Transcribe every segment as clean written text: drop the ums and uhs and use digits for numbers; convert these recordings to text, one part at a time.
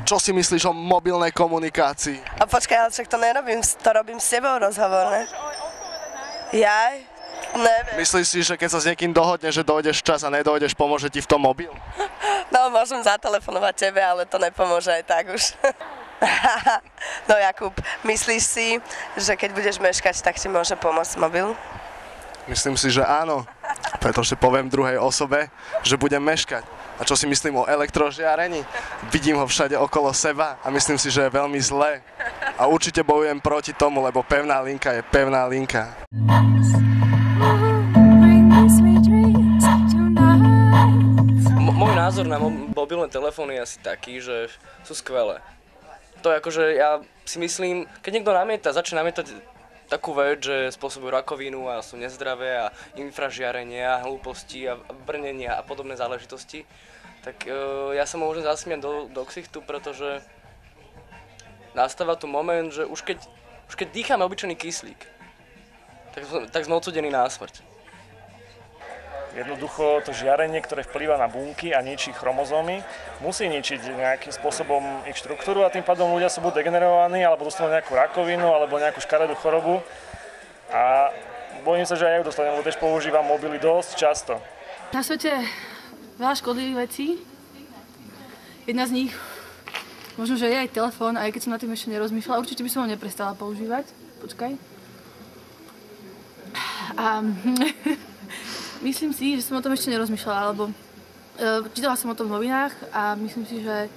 Čo si myslíš o mobilnej komunikácii? A počkaj, ale však to nerobím, to robím s tebou rozhovor, ne? Jaj? Neviem. Myslíš si, že keď sa s niekým dohodne, že dojdeš čas a nedojdeš, pomôže ti v tom mobil? No, môžem zatelefonovať tebe, ale to nepomôže aj tak už. No Jakub, myslíš si, že keď budeš meškať, tak ti môže pomôcť mobil? Myslím si, že áno, pretože poviem druhej osobe, že budem meškať. A čo si myslím o elektrožiarení? Vidím ho všade okolo seba a myslím si, že je veľmi zlé. A určite bojujem proti tomu, lebo pevná linka je pevná linka. Môj názor na mobilné telefóny je asi taký, že sú skvelé. To je akože, ja si myslím, keď niekto začne namietať takú vec, že spôsobujú rakovinu a sú nezdravé a infražiarenie a hlúposti a brnenia a podobné záležitosti, tak ja sa môžem zasmiať do ksichtu, pretože nastáva tu moment, že už keď dýchame obyčajný kyslík, tak sme odsúdení na smrť. Jednoducho to žiarenie, ktoré vplýva na bunky a ničí chromozómy, musí ničiť nejakým spôsobom ich štruktúru a tým pádom ľudia sú buď degenerovaní, alebo dostanú nejakú rakovinu, alebo nejakú škaredú chorobu. A bojím sa, že aj ja ju dostanem, lebo tiež používam mobily dosť často. Na svete veľa škodlivých vecí. Jedna z nich, možno, že je aj telefón, aj keď som nad tým ešte nerozmýšľala, určite by som ho neprestala používať. Počkaj. Myslím si, že som o tom ešte nerozmýšľala, alebo čítala som o tom v novinách a myslím si, že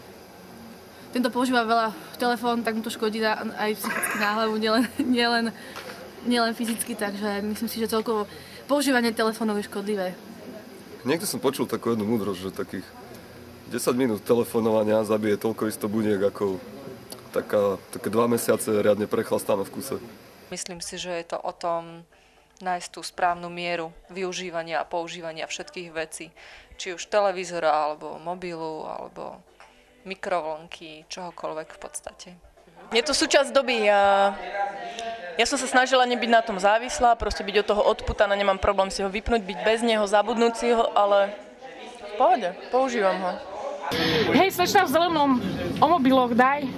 tento používa veľa telefón, tak mu to škodí aj psychicky na hlavu, nielen fyzicky, takže myslím si, že celkovo používanie telefónov je škodlivé. Niekde som počul takú jednu múdrosť, že takých 10 minút telefonovania zabije toľko isto buniek ako také 2 mesiace riadne prechlastané v kuse. Myslím si, že je to o tom nájsť tú správnu mieru využívania a používania všetkých vecí. Či už televízora, alebo mobilu, alebo mikrovlnky, čohokoľvek v podstate. Je to súčasť doby. Ja som sa snažila nebyť na tom závislá, proste byť od toho odputaná, nemám problém si ho vypnúť, byť bez neho, zabudnúť si ho, ale v pohode, používam ho. Hej, slečna v zelenom, o mobiloch daj.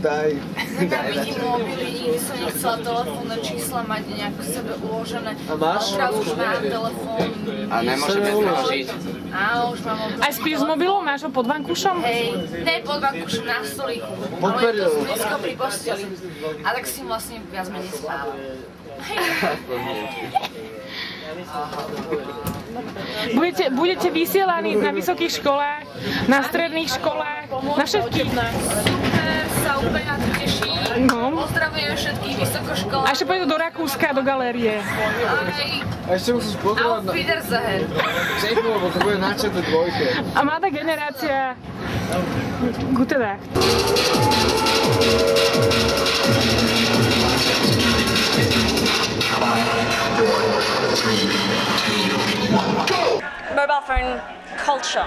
Daj. Nenávidím mobily, nikdy som nechcela telefónne čísla mať nejako sebe uložené. A máš? Teraz už mám telefón. A nemôže bez neho žiť. Áno, už mám mobil. Aj spíš s mobilom, máš ho pod vankušom? Hej, ne pod vankušom, na stolíku. Pod ale je to perou. blízko pri posteli. A tak si vlastne viac menej spávam. Budete vysielaní na vysokých školách, na stredných školách, na všetkých. Super, sa úplne na to teším. No. Pozdravujem všetkých vysokoškolách. A ešte pôjdu do Rakúska, do galérie. A ešte musíš pozdravať Auf Wiedersehen. Všetko, lebo to bude na čete dvojke. A mladá generácia Gute Nacht. Mobile phone culture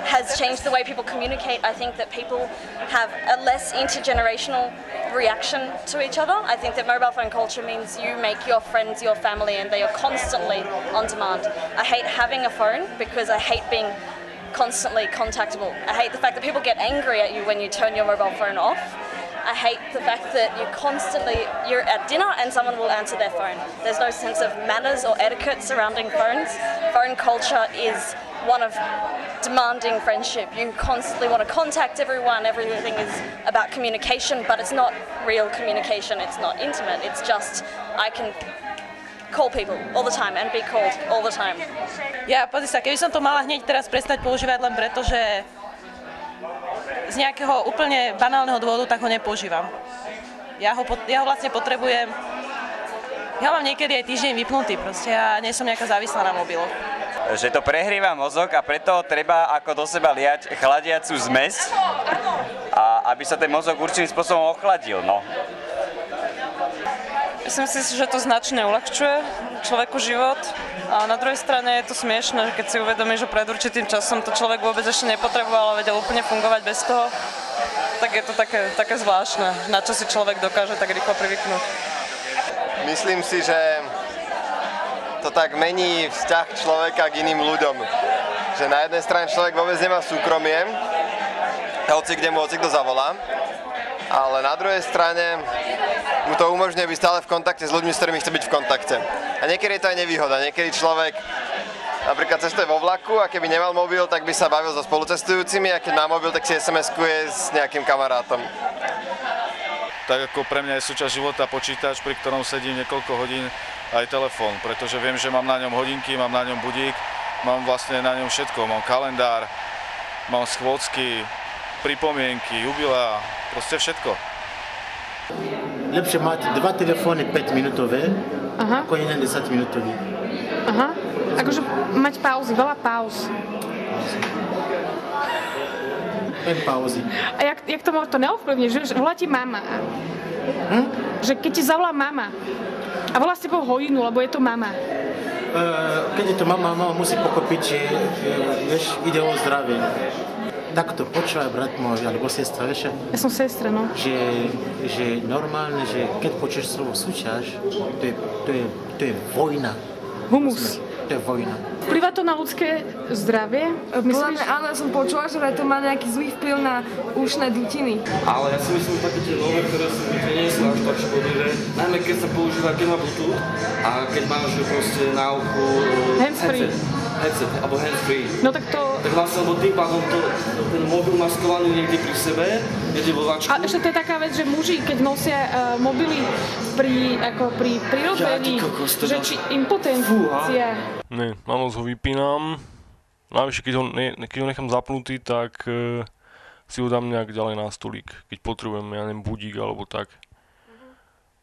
has changed the way people communicate. I think that people have a less intergenerational reaction to each other. I think that mobile phone culture means you make your friends your family and they are constantly on demand. I hate having a phone because I hate being constantly contactable. I hate the fact that people get angry at you when you turn your mobile phone off. I hate the fact that you're at dinner and someone will answer their phone. There's no sense of manners or etiquette surrounding phones. Phone culture is one of demanding friendship. You constantly want to contact everyone. Everything is about communication, but it's not real communication. It's not intimate. It's just I can call people all the time and be called all the time. Ja, pozri sa, keby som to mala hneď teraz prestať používať len preto, že z nejakého úplne banálneho dôvodu, tak ho nepoužívam. Ja ho vlastne potrebujem. Ja mám niekedy aj týždeň vypnutý, proste ja nie som nejaká závislá na mobilu. Že to prehrieva mozog a preto treba ako do seba liať chladiacu zmes, a aby sa ten mozog určitým spôsobom ochladil. No. Myslím si, že to značne uľahčuje človeku život. A na druhej strane je to smiešne, keď si uvedomí, že pred určitým časom to človek vôbec ešte nepotreboval a vedel úplne fungovať bez toho, tak je to také zvláštne, na čo si človek dokáže tak rýchlo privyknúť. Myslím si, že to tak mení vzťah človeka k iným ľuďom. Že na jednej strane človek vôbec nemá súkromie hoci kde mu hoci kto zavolá. Ale na druhej strane mu to umožňuje byť stále v kontakte s ľuďmi, s ktorými chce byť v kontakte. A niekedy je to aj nevýhoda. Niekedy človek napríklad cestuje vo vlaku a keby nemal mobil, tak by sa bavil so spolucestujúcimi a keď má mobil, tak si SMS-kuje s nejakým kamarátom. Tak ako pre mňa je súčasť života počítač, pri ktorom sedím niekoľko hodín, aj telefón, pretože viem, že mám na ňom hodinky, mám na ňom budík, mám vlastne na ňom všetko, mám kalendár, mám schôdzky, pripomienky, jubilea, proste všetko. Lepšie mať 2 telefóny 5-minútové, ako jeden 10-minútový. Aha, akože mať pauzy, veľa pauz. Len pauzy. A jak to neovplyvní, že volá ti mama? Že keď ti zavolá mama a volá s tebou hodinu, lebo je to mama. Keď je to mama musí pochopiť, že ide o zdravie. Takto počúvaj brat môj, alebo sestra, vieš? Ja som sestra, no. Že normálne, že keď počuješ slovo súťaž, to je vojna. Humus. To je vojna. Vplyva to na ľudské zdravie? Myslím, že áno, som počula, že to má nejaký zlý vplyv na ušné dutiny. Ale ja si myslím, že také tie nové, ktoré sú nie sú až tak škodlivé, najmä keď sa používa, keď má Bluetooth a keď máš proste na uchu headset alebo hands-free. No tak to... Tak vlastne, lebo tým pádom ten mobil máš skovaný niekde pri sebe, niekde vo váčku. A ešte to je taká vec, že muži, keď nosia mobily pri prirodení, že či impotencia. Ne, na noc ho vypínam. Najvyššie, keď ho nechám zapnutý, tak si ho dám nejak ďalej na stolík, keď potrebujem, ja neviem, budík alebo tak.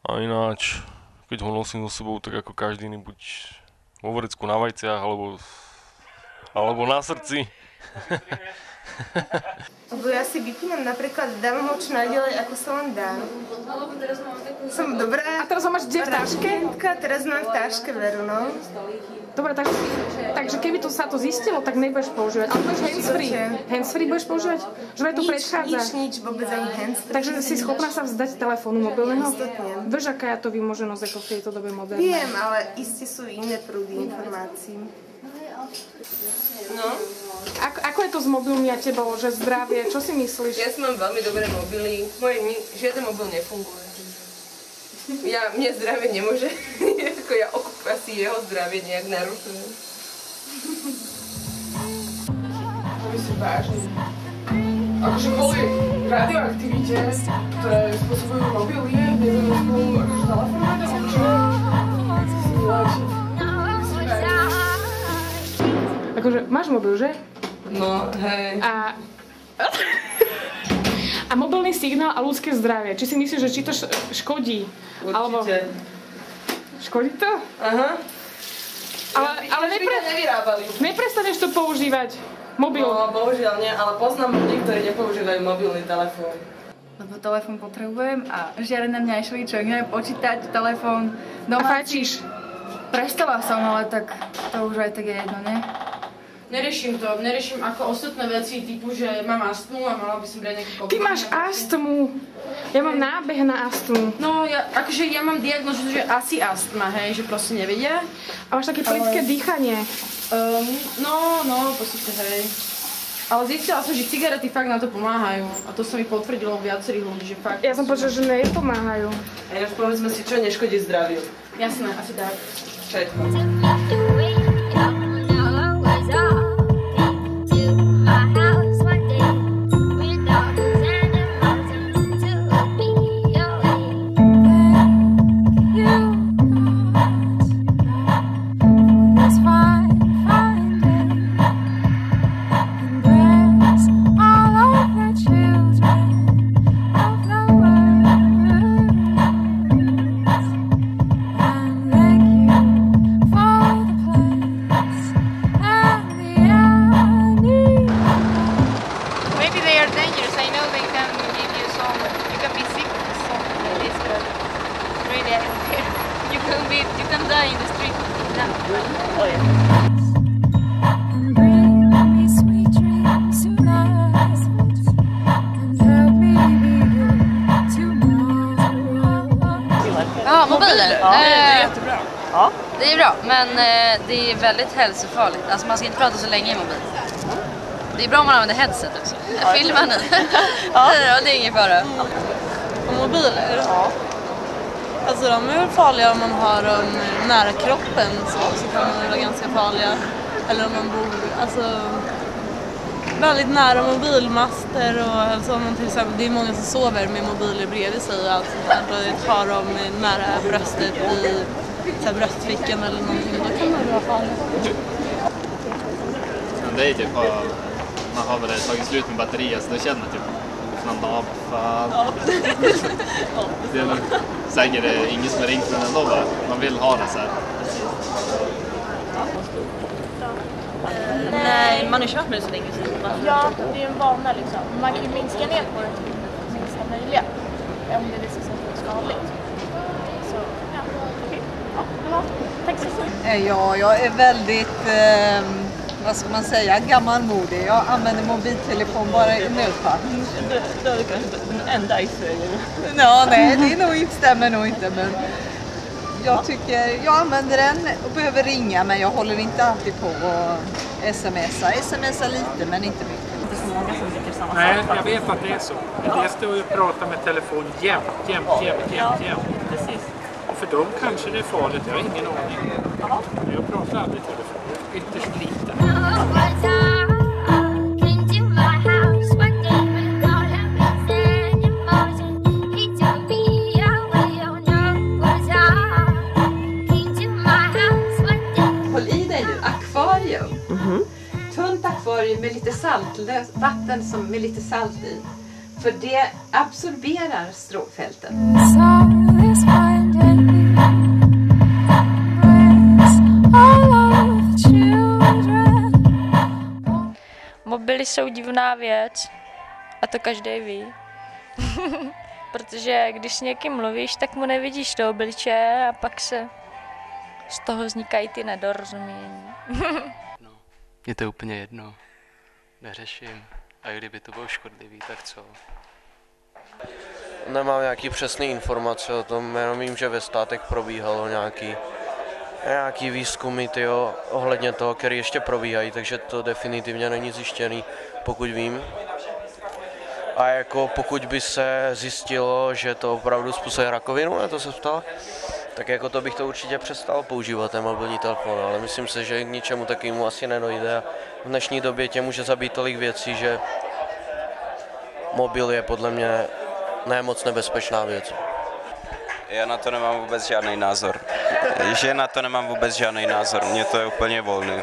A ináč, keď ho nosím so sebou, tak ako každý iný, buď vo vrecku na vajciach, alebo na srdci. Lebo ja si vypínam napríklad, dávam ho čo najďalej, ako sa len dá. Som dobrá. A teraz ho máš kde v taške? Teraz mám v taške, veru, no. Dobre, takže keby sa to zistilo, tak nebudeš používať. Ale budeš handsfree. Handsfree budeš používať? Že to predchádza? Nič, vôbec ani handsfree. Takže si schopná sa vzdať telefónu mobilného? Istotne. Vieš, aká je to výmoženosť ako v tejto dobe modernej? Viem, ale iste sú iné prúdy informácií. No. Ako je to s mobilmi a tebou, že zdravie? Čo si myslíš? Ja mám veľmi dobré mobily. Žiaden mobil nefunguje. Mne zdravie nemôže. Ja asi jeho zdravie nejak narušujem. Myslím vážne. Akože kvôli radioaktivite, ktoré spôsobujú mobily, nevieme spolu akože telefonovať, Akože máš mobil, že? No, hej. A mobilný signál a ľudské zdravie. Či si myslíš, že či to škodí? Určite. Alebo... Škodí to? Aha. Ale nevyrábali. Neprestaneš to používať? Mobil? No, bohužiaľ nie, ale poznám ľudí, ktorí nepoužívajú mobilný telefón. Lebo telefón potrebujem a žiaľ na mňa aj človek nevie počítať, telefón, domáci. A fajčíš? Prestala som, ale tak to už aj tak je jedno, ne? Neriešim ako ostatné veci, typu, že mám astmu a mala by som brať nejaký Ty máš astmu. Ja mám nábeh na astmu. No, ja mám diagnózu, že asi astma, hej, že proste nevedia. A máš také plitké dýchanie. No, proste, hej. Ale zistila som, že cigarety fakt na to pomáhajú. A to sa mi potvrdilo viacerých ľudí, že fakt... Ja som počula, že nepomáhajú. A ináč povedzme si, čo neškodí zdraviu. Jasné, asi tak. Všetko. Ja, mobilen. Det är bra, men det är väldigt hälsofarligt. Alltså man ska inte prata så länge i mobil. Det är bra om man använder headset också. Filmar ni? Ja, det är ingen fara. Och mobiler? Ja. Alltså de är väl farliga om man har dem nära kroppen så kan de vara ganska farliga. Eller om man bor väldigt nära mobilmaster och alltså om man till exempel, det är många som sover med mobiler bredvid sig och allt sånt där. Då har de nära bröstet i bröstfickan eller någonting, då kan det vara farligt. Det är typ man har väl tagit slut med batterier så då känner man typ fan. Det är nog säkert ingen som har ringt från ändå bara. Man vill ha det så här. Nej, man har kört med det så länge sedan. Ja, det är ju en vana liksom. Man kan ju minska ner på det till det minsta möjliga. Om det visar sig att det är skadligt. Så, ja. Ja, tack så mycket. Ja, jag är väldigt, vad ska man säga, gammalmodig. Jag använder mobiltelefon bara i nödfall. Det är kanske den enda i Sverige. Ja, nej, det stämmer nog inte, men jag använder den och behöver ringa, men jag håller inte alltid på att smsa lite, men inte mycket. Det är så många som tycker samma sak. Nej, jag vet att det är så. Jag står och pratar med telefon jämt. Precis. Och för dem kanske det är farligt, jag har ingen aning. Jag pratar aldrig i telefon, ytterst lite. Håll i dig nu, akvarium. Tunt akvarium med lite saltlöst vatten med lite salt i. För det absorberar strålfälten. Mobily jsou divná věc a to každý ví. Protože když s někým mluvíš, tak mu nevidíš do obličeje a pak se z toho vznikají ty nedorozumění. Je to úplně jedno, neřeším. A kdyby to bylo škodlivý, tak co? Nemám nějaký přesný informace o tom, jenom vím, že ve státech probíhalo nějaký výzkumy ohledně toho, který ještě probíhají, takže to definitivně není zjištěný, pokud vím. A jako pokud by se zjistilo, že to opravdu způsobuje rakovinu, na to se ptal, tak jako to bych to určitě přestal používat, ten mobilní telefon, ale myslím si, že k ničemu takovému asi nedojde a v dnešní době tě může zabít tolik věcí, že mobil je podle mě ne moc nebezpečná věc. Já na to nemám vůbec žádný názor. Mně to je úplně volný.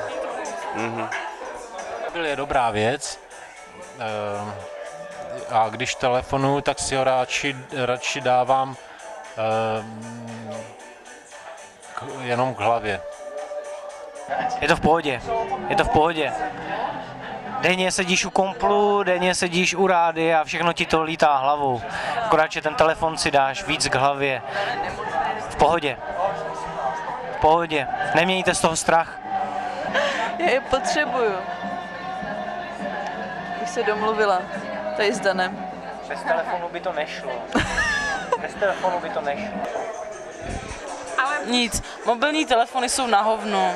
Mobil je dobrá věc. A když telefonuju, tak si ho radši dávám jenom k hlavě. Je to v pohodě. Denně sedíš u komplu, denně sedíš u rády a všechno ti to lítá hlavou. Akorát, že ten telefon si dáš víc k hlavě. V pohodě. Nemějte z toho strach. Já je potřebuju. Bych se domluvila tady s Danem. Bez telefonu by to nešlo. Nic, mobilní telefony jsou na hovno.